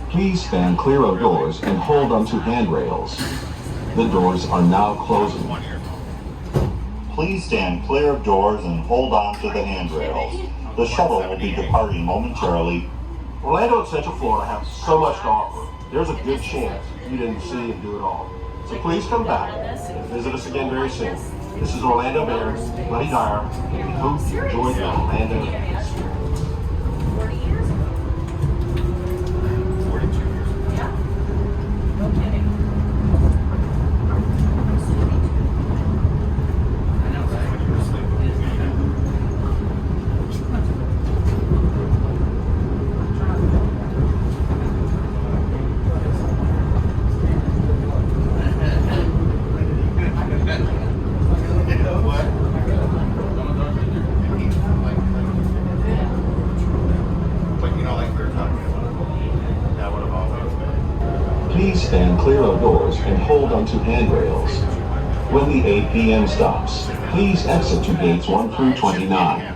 Please stand clear of doors and hold onto handrails. The doors are now closing. Please stand clear of doors and hold on to the handrails. The shuttle will be departing momentarily. Orlando and Central Florida have so much to offer. There's a good chance you didn't see and do it all. So please come back and visit us again very soon. This is Orlando Mayor Buddy Dyer, and we hope you enjoyed the Orlando experience. 40 years ago. 42 years. Yeah. No kidding. I know, right? When you were asleep. You know what? But you know, like we were talking about, that would have always been. Please stand clear of doors and hold onto handrails. When the APM stops, please exit to gates 1 through 29.